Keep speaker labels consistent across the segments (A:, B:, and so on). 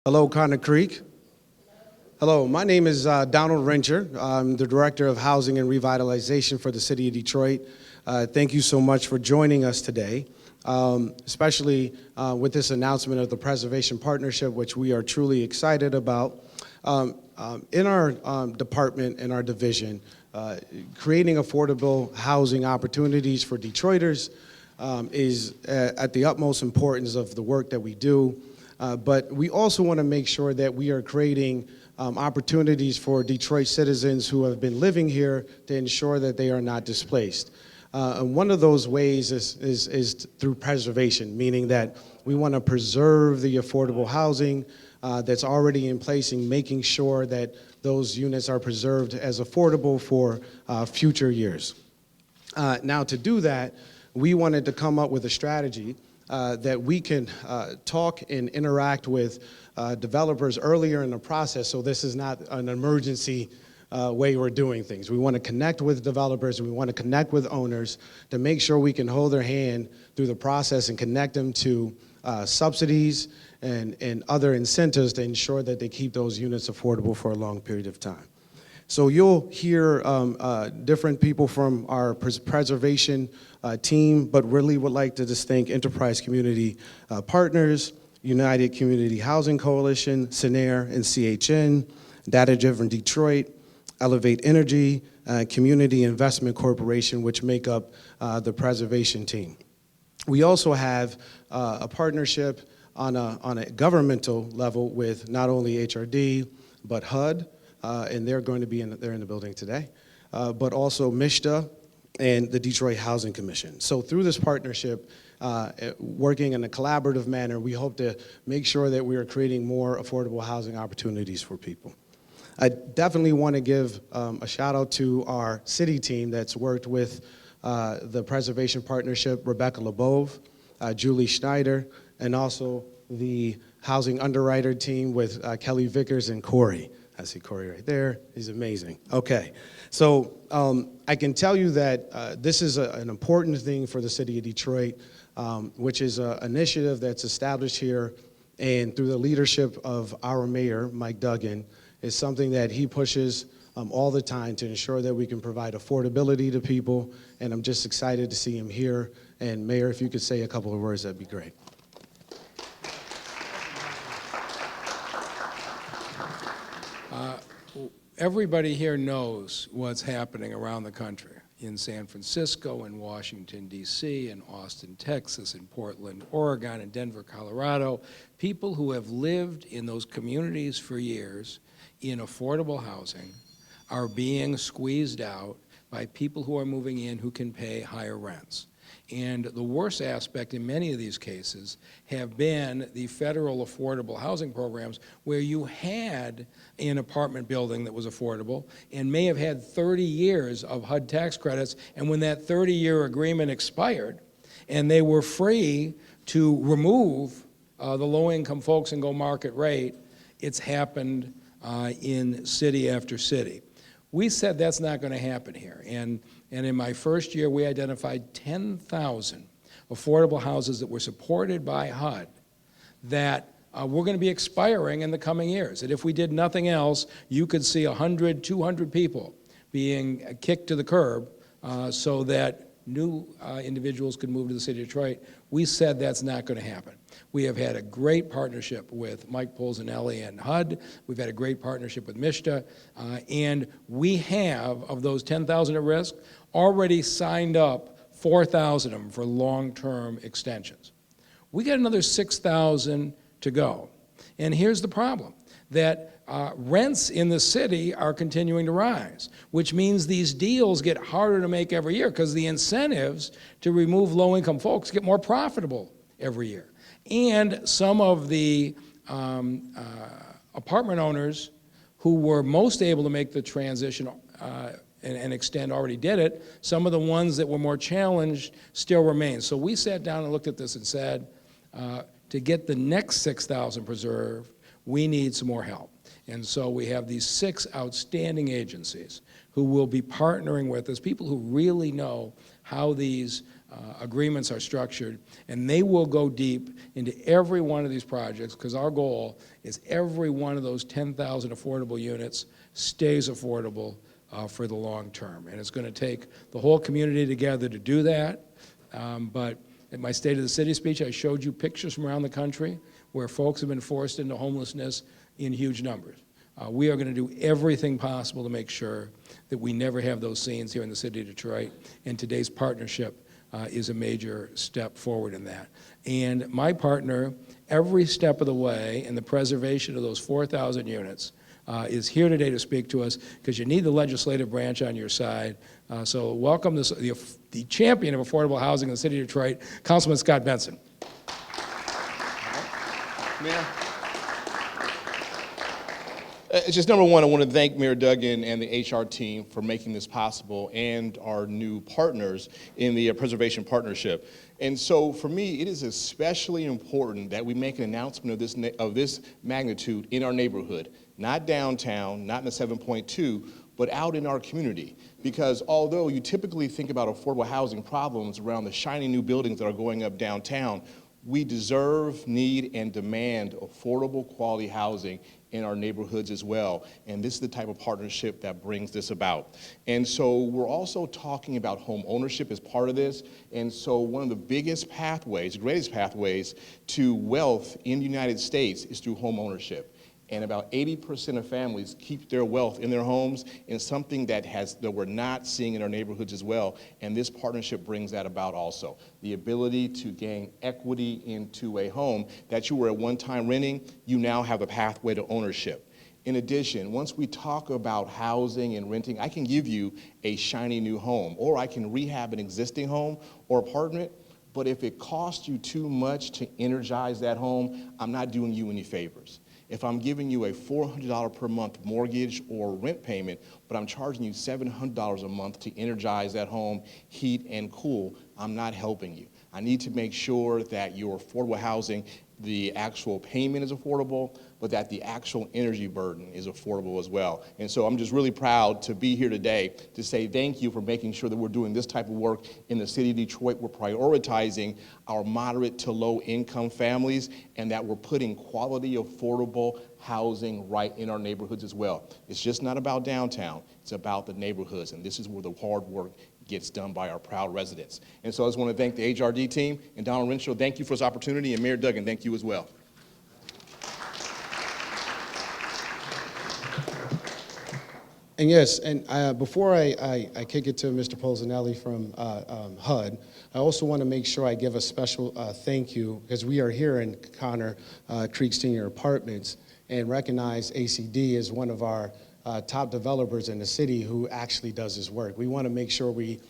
A: Hello, Connor Creek. Hello, my name is Donald Rencher. I'm the Director of Housing and Revitalization for the City of Detroit. Thank you so much for joining us today, especially with this announcement of the Preservation Partnership, which we are truly excited about. In our department, in our division, creating affordable housing opportunities for Detroiters is at the utmost importance of the work that we do. But we also want to make sure that we are creating opportunities for Detroit citizens who have been living here to ensure that they are not displaced. And one of those ways is through preservation, meaning that we want to preserve the affordable housing that's already in place and making sure that those units are preserved as affordable for future years. Now, to do that, we wanted to come up with a strategy that we can talk and interact with developers earlier in the process, so this is not an emergency way we're doing things. We want to connect with developers, we want to connect with owners to make sure we can hold their hand through the process and connect them to subsidies and other incentives to ensure that they keep those units affordable for a long period of time. So you'll hear different people from our preservation team, but really would like to just thank Enterprise Community Partners, United Community Housing Coalition, CNAIR and CHN, Data Driven Detroit, Elevate Energy, Community Investment Corporation, which make up the preservation team. We also have a partnership on a governmental level with not only HRD, but HUD, and they're going to be they're in the building today, but also MISTA and the Detroit Housing Commission. So through this partnership, working in a collaborative manner, we hope to make sure that we are creating more affordable housing opportunities for people. I definitely want to give a shout out to our city team that's worked with the Preservation Partnership, Rebecca LeBove, Julie Schneider, and also the Housing Underwriter team with Kelly Vickers and Corey. I see Corey right there. He's amazing. Okay, so I can tell you that this is an important thing for the city of Detroit, which is an initiative that's established here, and through the leadership of our mayor, Mike Duggan, is something that he pushes all the time to ensure that we can provide affordability to people, and I'm just excited to see him here. And Mayor, if you could say a couple of words, that'd be great.
B: Everybody here knows what's happening around the country, in San Francisco, in Washington, D.C., in Austin, Texas, in Portland, Oregon, in Denver, Colorado. People who have lived in those communities for years in affordable housing are being squeezed out by people who are moving in who can pay higher rents. And the worst aspect in many of these cases have been the federal affordable housing programs, where you had an apartment building that was affordable and may have had 30 years of HUD tax credits, and when that 30-year agreement expired and they were free to remove the low-income folks and go market rate, it's happened in city after city. We said that's not going to happen here, and in my first year, we identified 10,000 affordable houses that were supported by HUD that were going to be expiring in the coming years. And if we did nothing else, you could see 100, 200 people being kicked to the curb so that new individuals could move to the city of Detroit. We said that's not going to happen. We have had a great partnership with Mike Polsinelli and HUD. We've had a great partnership with MISTA. And we have, of those 10,000 at risk, already signed up 4,000 of them for long-term extensions. We got another 6,000 to go. And here's the problem, that rents in the city are continuing to rise, which means these deals get harder to make every year because the incentives to remove low-income folks get more profitable every year. And some of the apartment owners who were most able to make the transition and extend already did it. Some of the ones that were more challenged still remain. So we sat down and looked at this and said, to get the next 6,000 preserved, we need some more help. And so we have these 6 outstanding agencies who will be partnering with us, people who really know how these agreements are structured, and they will go deep into every one of these projects, because our goal is every one of those 10,000 affordable units stays affordable for the long term. And it's going to take the whole community together to do that. But in my State of the City speech, I showed you pictures from around the country where folks have been forced into homelessness in huge numbers. We are going to do everything possible to make sure that we never have those scenes here in the city of Detroit, and today's partnership is a major step forward in that. And my partner, every step of the way in the preservation of those 4,000 units, is here today to speak to us, because you need the legislative branch on your side. So welcome the champion of affordable housing in the city of Detroit, Councilman Scott Benson.
C: Mayor. Just number one, I want to thank Mayor Duggan and the HR team for making this possible, and our new partners in the Preservation Partnership. And so for me, it is especially important that we make an announcement of this magnitude in our neighborhood, not downtown, not in the 7.2, but out in our community. Because although you typically think about affordable housing problems around the shiny new buildings that are going up downtown, we deserve, need, and demand affordable quality housing in our neighborhoods as well. And this is the type of partnership that brings this about. And so we're also talking about home ownership as part of this. And so one of the biggest pathways, greatest pathways to wealth in the United States is through home ownership. And about 80% of families keep their wealth in their homes, in something that we're not seeing in our neighborhoods as well. And this partnership brings that about also. The ability to gain equity into a home that you were at one time renting, you now have a pathway to ownership. In addition, once we talk about housing and renting, I can give you a shiny new home, or I can rehab an existing home or apartment. But if it costs you too much to energize that home, I'm not doing you any favors. If I'm giving you a $400 per month mortgage or rent payment, but I'm charging you $700 a month to energize that home, heat and cool, I'm not helping you. I need to make sure that your affordable housing, the actual payment is affordable, but that the actual energy burden is affordable as well. And so I'm just really proud to be here today to say thank you for making sure that we're doing this type of work in the city of Detroit. We're prioritizing our moderate to low income families, and that we're putting quality, affordable housing right in our neighborhoods as well. It's just not about downtown, it's about the neighborhoods, and this is where the hard work gets done by our proud residents. And so I just want to thank the HRD team, and Donald Rencher, thank you for this opportunity, and Mayor Duggan, thank you as well.
A: And yes, and before I kick it to Mr. Polsinelli from HUD, I also want to make sure I give a special thank you, because we are here in Connor Creek Senior Apartments, and recognize ACD as one of our top developers in the city who actually does this work. We want to make sure we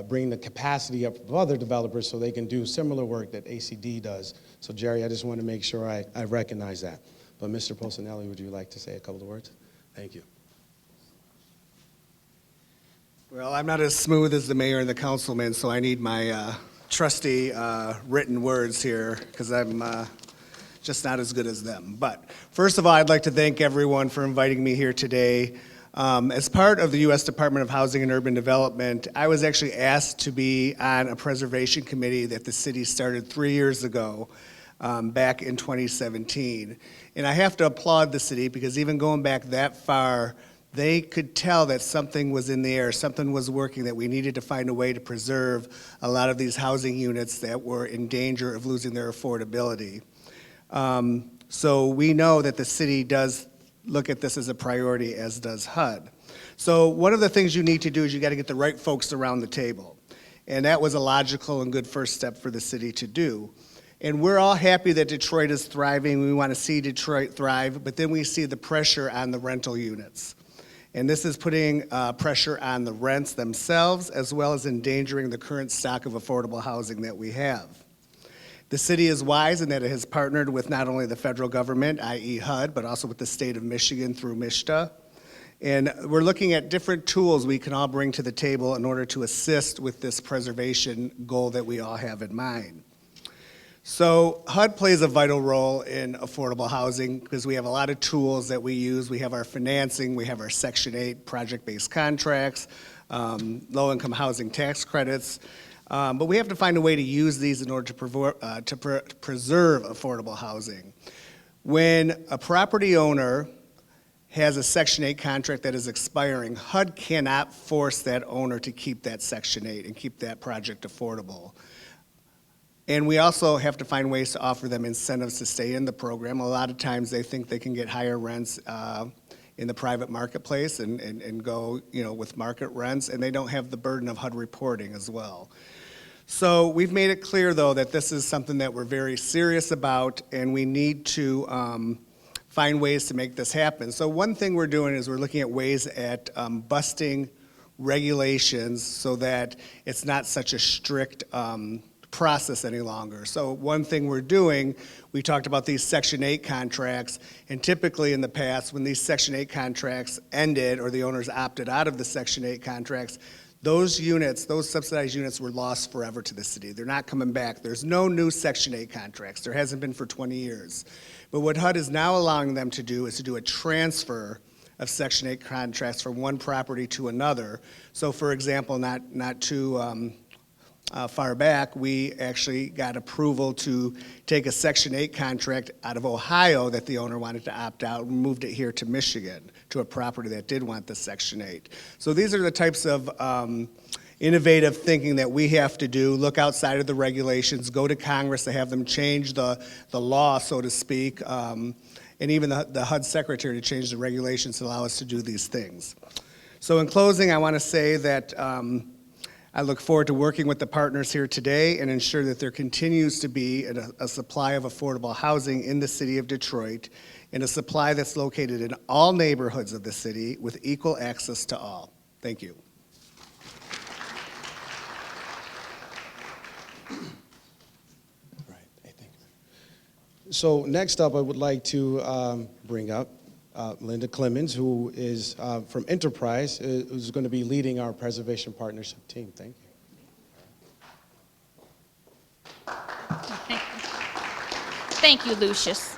A: bring the capacity up of other developers so they can do similar work that ACD does. So Jerry, I just want to make sure I recognize that. But Mr. Polsinelli, would you like to say a couple of words? Thank you.
D: Well, I'm not as smooth as the mayor and the councilman, so I need my trusty written words here, because I'm just not as good as them. But first of all, I'd like to thank everyone for inviting me here today. As part of the U.S. Department of Housing and Urban Development, I was actually asked to be on a preservation committee that the city started 3 years ago, back in 2017. And I have to applaud the city, because even going back that far, they could tell that something was in the air, something was working, that we needed to find a way to preserve a lot of these housing units that were in danger of losing their affordability. So we know that the city does look at this as a priority, as does HUD. So one of the things you need to do is you got to get the right folks around the table. And that was a logical and good first step for the city to do. And we're all happy that Detroit is thriving. We want to see Detroit thrive, but then we see the pressure on the rental units. And this is putting pressure on the rents themselves, as well as endangering the current stock of affordable housing that we have. The city is wise in that it has partnered with not only the federal government, i.e. HUD, but also with the state of Michigan through MISHTA. And we're looking at different tools we can all bring to the table in order to assist with this preservation goal that we all have in mind. So HUD plays a vital role in affordable housing because we have a lot of tools that we use. We have our financing, we have our Section 8 project-based contracts, low-income housing tax credits. But we have to find a way to use these in order to preserve affordable housing. When a property owner has a Section 8 contract that is expiring, HUD cannot force that owner to keep that Section 8 and keep that project affordable. And we also have to find ways to offer them incentives to stay in the program. A lot of times they think they can get higher rents in the private marketplace and go, with market rents, and they don't have the burden of HUD reporting as well. So we've made it clear, though, that this is something that we're very serious about, and we need to find ways to make this happen. So one thing we're doing is we're looking at ways at busting regulations so that it's not such a strict process any longer. So one thing we're doing, we talked about these Section 8 contracts, and typically in the past, when these Section 8 contracts ended or the owners opted out of the Section 8 contracts, those units, those subsidized units were lost forever to the city. They're not coming back. There's no new Section 8 contracts. There hasn't been for 20 years. But what HUD is now allowing them to do is to do a transfer of Section 8 contracts from one property to another. So for example, not too far back, we actually got approval to take a Section 8 contract out of Ohio that the owner wanted to opt out and moved it here to Michigan, to a property that did want the Section 8. So these are the types of innovative thinking that we have to do, look outside of the regulations, go to Congress to have them change the law, so to speak, and even the HUD secretary to change the regulations to allow us to do these things. So in closing, I want to say that I look forward to working with the partners here today and ensure that there continues to be a supply of affordable housing in the city of Detroit, and a supply that's located in all neighborhoods of the city with equal access to all. Thank you.
A: So next up, I would like to bring up Melinda Clemons, who is from Enterprise, who's going to be leading our preservation partnership team. Thank you.
E: Thank you, Lucius.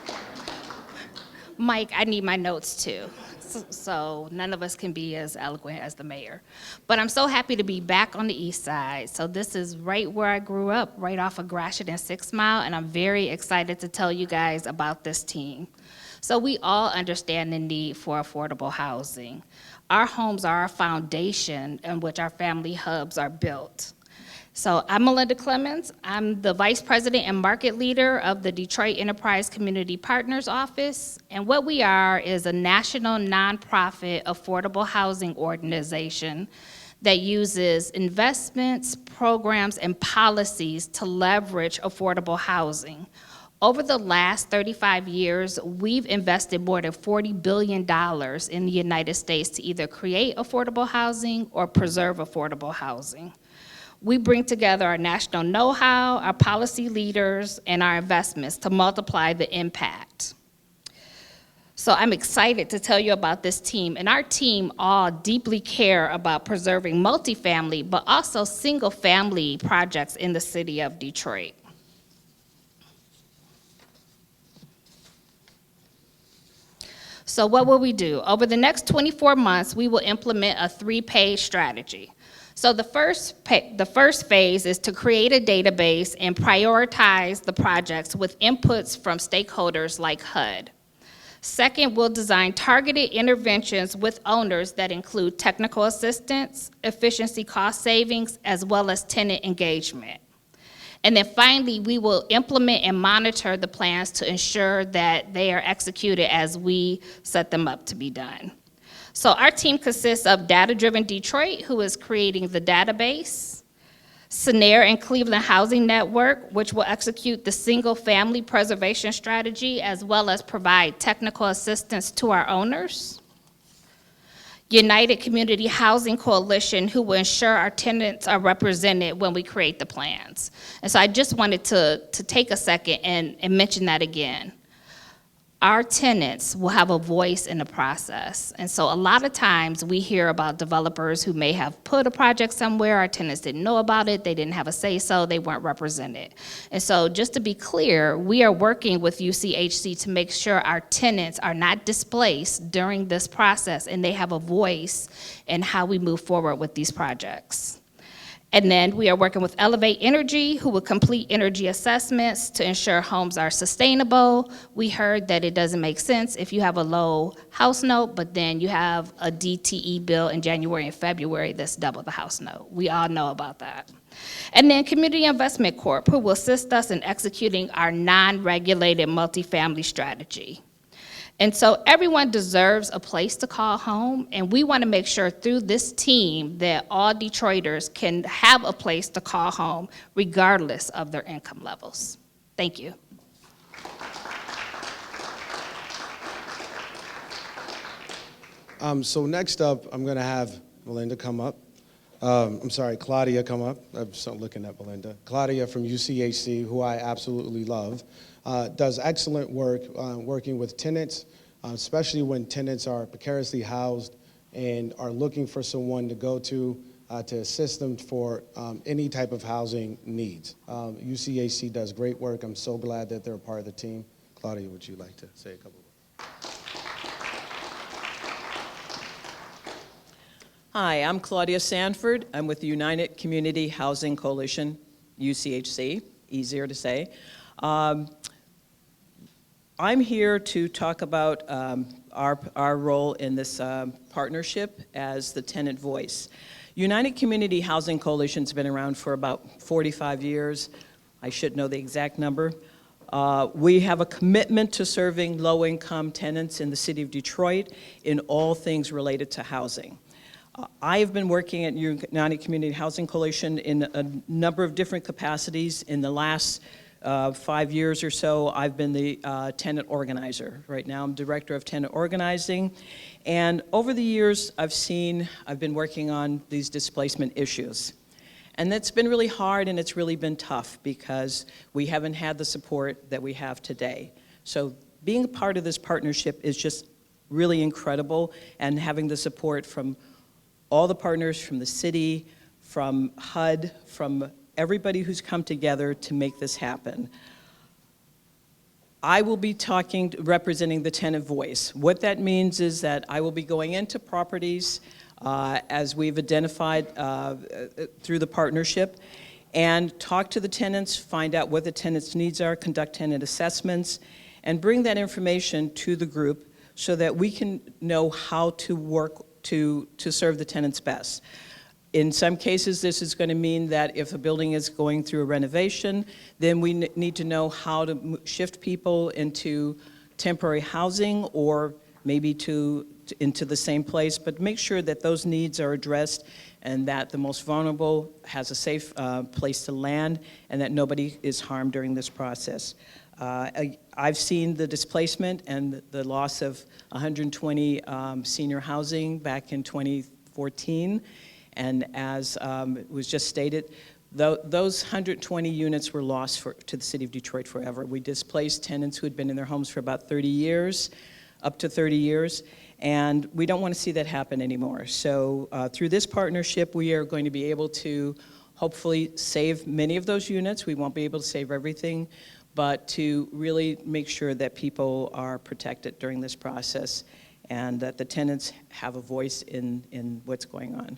E: Mike, I need my notes too, so none of us can be as eloquent as the mayor. But I'm so happy to be back on the east side. So this is right where I grew up, right off of Gratiot and 6 Mile, and I'm very excited to tell you guys about this team. So we all understand the need for affordable housing. Our homes are our foundation in which our family hubs are built. So I'm Melinda Clemons. I'm the Vice President and Market Leader of the Detroit Enterprise Community Partners Office. And what we are is a national nonprofit affordable housing organization that uses investments, programs, and policies to leverage affordable housing. Over the last 35 years, we've invested more than $40 billion in the United States to either create affordable housing or preserve affordable housing. We bring together our national know-how, our policy leaders, and our investments to multiply the impact. So I'm excited to tell you about this team, and our team all deeply care about preserving multifamily, but also single-family projects in the city of Detroit. So what will we do? Over the next 24 months, we will implement a 3-page strategy. So the first phase is to create a database and prioritize the projects with inputs from stakeholders like HUD. Second, we'll design targeted interventions with owners that include technical assistance, efficiency cost savings, as well as tenant engagement. And then finally, we will implement and monitor the plans to ensure that they are executed as we set them up to be done. So our team consists of Data Driven Detroit, who is creating the database, Scenaire and Cleveland Housing Network, which will execute the single-family preservation strategy, as well as provide technical assistance to our owners, United Community Housing Coalition, who will ensure our tenants are represented when we create the plans. And so I just wanted to take a second and mention that again. Our tenants will have a voice in the process. And so a lot of times we hear about developers who may have put a project somewhere, our tenants didn't know about it, they didn't have a say-so, they weren't represented. And so just to be clear, we are working with UCHC to make sure our tenants are not displaced during this process and they have a voice in how we move forward with these projects. And then we are working with Elevate Energy, who will complete energy assessments to ensure homes are sustainable. We heard that it doesn't make sense if you have a low house note, but then you have a DTE bill in January and February that's double the house note. We all know about that. And then Community Investment Corp., who will assist us in executing our non-regulated multifamily strategy. And so everyone deserves a place to call home, and we want to make sure through this team that all Detroiters can have a place to call home regardless of their income levels. Thank you.
A: So next up, I'm going to have Melinda come up. Claudia come up. I'm looking at Melinda. Claudia from UCHC, who I absolutely love, does excellent work working with tenants, especially when tenants are precariously housed and are looking for someone to go to assist them for any type of housing needs. UCHC does great work. I'm so glad that they're a part of the team. Claudia, would you like to say a couple words?
F: Hi, I'm Claudia Sanford. I'm with the United Community Housing Coalition, UCHC, easier to say. I'm here to talk about our role in this partnership as the tenant voice. United Community Housing Coalition's been around for about 45 years. I should know the exact number. We have a commitment to serving low-income tenants in the city of Detroit in all things related to housing. I have been working at United Community Housing Coalition in a number of different capacities. In the last 5 years or so, I've been the tenant organizer. Right now, I'm director of tenant organizing. And over the years, I've been working on these displacement issues. And that's been really hard, and it's really been tough because we haven't had the support that we have today. So being a part of this partnership is just really incredible, and having the support from all the partners, from the city, from HUD, from everybody who's come together to make this happen. I will be representing the tenant voice. What that means is that I will be going into properties as we've identified through the partnership, and talk to the tenants, find out what the tenants' needs are, conduct tenant assessments, and bring that information to the group so that we can know how to work to serve the tenants best. In some cases, this is going to mean that if a building is going through a renovation, then we need to know how to shift people into temporary housing or maybe into the same place, but make sure that those needs are addressed and that the most vulnerable has a safe place to land and that nobody is harmed during this process. I've seen the displacement and the loss of 120 senior housing back in 2014, and as was just stated, those 120 units were lost to the city of Detroit forever. We displaced tenants who had been in their homes for about 30 years, up to 30 years, and we don't want to see that happen anymore. So through this partnership, we are going to be able to hopefully save many of those units. We won't be able to save everything, but to really make sure that people are protected during this process and that the tenants have a voice in what's going on.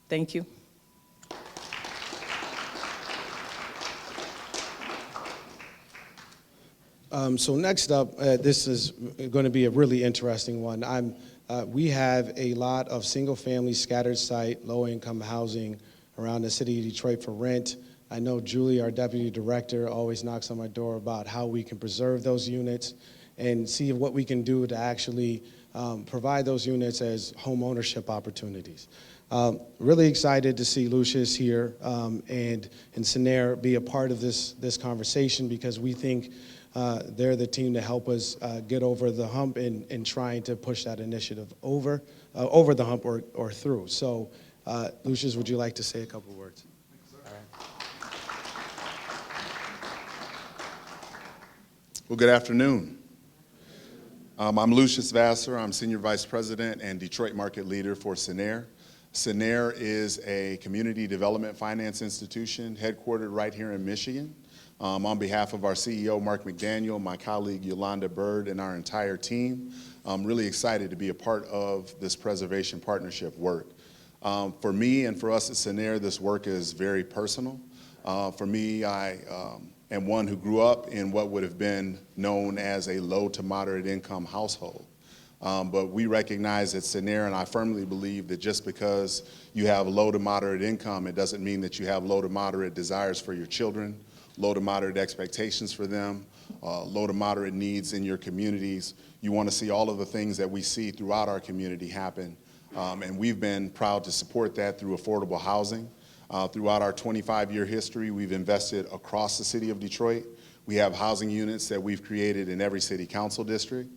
F: Thank you.
A: So next up, this is going to be a really interesting one. We have a lot of single-family scattered site, low-income housing around the city of Detroit for rent. I know Julie, our deputy director, always knocks on my door about how we can preserve those units and see what we can do to actually provide those units as home ownership opportunities. Really excited to see Lucius here and Senair be a part of this conversation because we think they're the team to help us get over the hump in trying to push that initiative over the hump or through. So Lucius, would you like to say a couple words?
G: Well, good afternoon. I'm Lucius Vassar. I'm Senior Vice President and Detroit Market Leader for Senair. Senair is a community development finance institution headquartered right here in Michigan. On behalf of our CEO, Mark McDaniel, my colleague, Yolanda Bird, and our entire team, I'm really excited to be a part of this preservation partnership work. For me and for us at Senair, this work is very personal. For me, I am one who grew up in what would have been known as a low to moderate income household. But we recognize at Senair, and I firmly believe that just because you have low to moderate income, it doesn't mean that you have low to moderate desires for your children, low to moderate expectations for them, low to moderate needs in your communities. You want to see all of the things that we see throughout our community happen. And we've been proud to support that through affordable housing. Throughout our 25-year history, we've invested across the city of Detroit. We have housing units that we've created in every city council district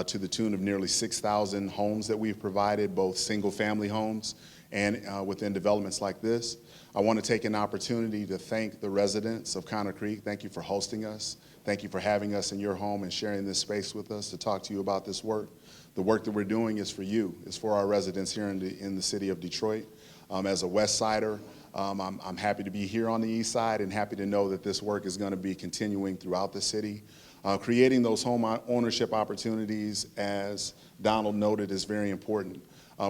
G: to the tune of nearly 6,000 homes that we've provided, both single-family homes and within developments like this. I want to take an opportunity to thank the residents of Conner Creek. Thank you for hosting us. Thank you for having us in your home and sharing this space with us to talk to you about this work. The work that we're doing is for you. It's for our residents here in the city of Detroit. As a West Sider, I'm happy to be here on the East Side and happy to know that this work is going to be continuing throughout the city. Creating those home ownership opportunities, as Donald noted, is very important.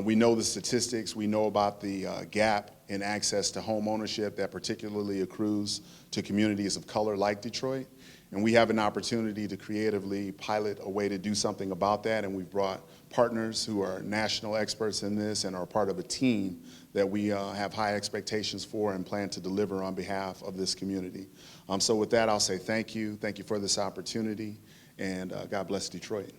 G: We know the statistics. We know about the gap in access to home ownership that particularly accrues to communities of color like Detroit. And we have an opportunity to creatively pilot a way to do something about that, and we've brought partners who are national experts in this and are part of a team that we have high expectations for and plan to deliver on behalf of this community. So with that, I'll say thank you for this opportunity, and God bless Detroit.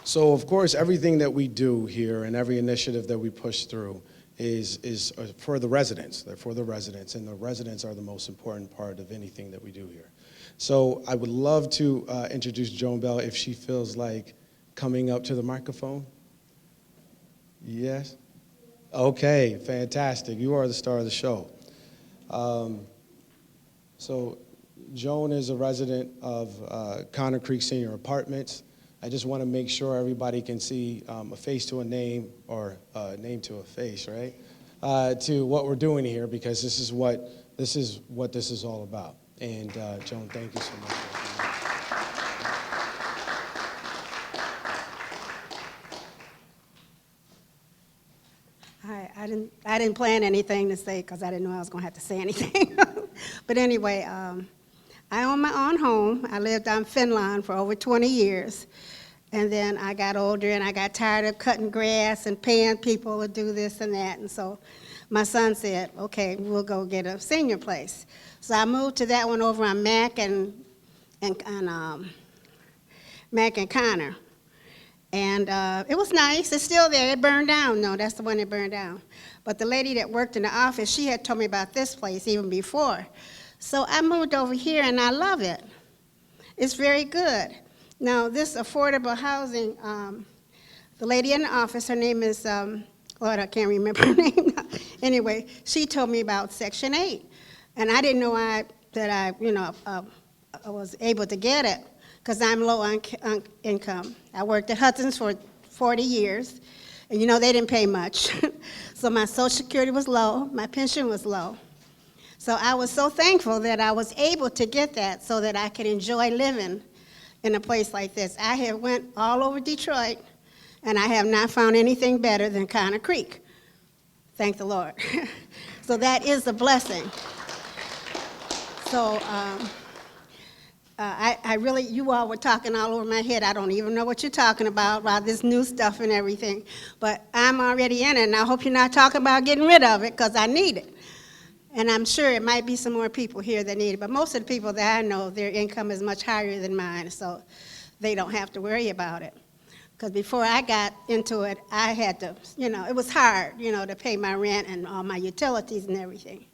A: So of course, everything that we do here and every initiative that we push through is for the residents. They're for the residents, and the residents are the most important part of anything that we do here. So I would love to introduce Joan Bell if she feels like coming up to the microphone. Yes? Okay, fantastic. You are the star of the show. So Joan is a resident of Conner Creek Senior Apartments. I just want to make sure everybody can see a face to a name, or a name to a face, right? To what we're doing here, because this is what this is all about. And Joan, thank you so much.
H: Hi, I didn't plan anything to say because I didn't know I was going to have to say anything. But anyway, I own my own home. I lived on Finland for over 20 years. And then I got older and I got tired of cutting grass and paying people to do this and that. And so my son said, okay, we'll go get a senior place. So I moved to that one over on Mack and Conner. And it was nice. It's still there. It burned down. No, that's the one that burned down. But the lady that worked in the office, she had told me about this place even before. So I moved over here, and I love it. It's very good. Now, this affordable housing, the lady in the office, her name is, Lord, I can't remember her name. Anyway, she told me about Section 8. And I didn't know that I was able to get it because I'm low on income. I worked at Hudson's for 40 years, and they didn't pay much. So my Social Security was low, my pension was low. So I was so thankful that I was able to get that so that I could enjoy living in a place like this. I have went all over Detroit, and I have not found anything better than Conner Creek. Thank the Lord. So that is a blessing. So I really, you all were talking all over my head. I don't even know what you're talking about this new stuff and everything. But I'm already in it, and I hope you're not talking about getting rid of it, because I need it. And I'm sure it might be some more people here that need it. But most of the people that I know, their income is much higher than mine, so they don't have to worry about it. Because before I got into it, I had to, it was hard, to pay my rent and all my utilities and everything.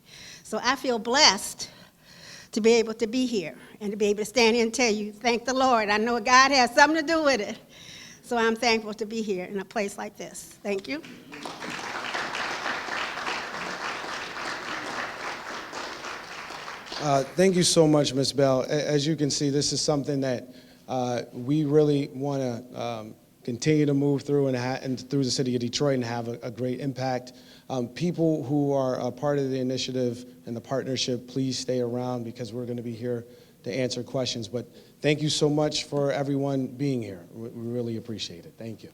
H: So I feel blessed to be able to be here and to be able to stand here and tell you, thank the Lord. I know God has something to do with it. So I'm thankful to be here in a place like this. Thank you.
A: Thank you so much, Ms. Bell. As you can see, this is something that we really want to continue to move through and through the city of Detroit and have a great impact. People who are a part of the initiative and the partnership, please stay around because we're going to be here to answer questions. But Thank you so much for everyone being here. We really appreciate it. Thank you.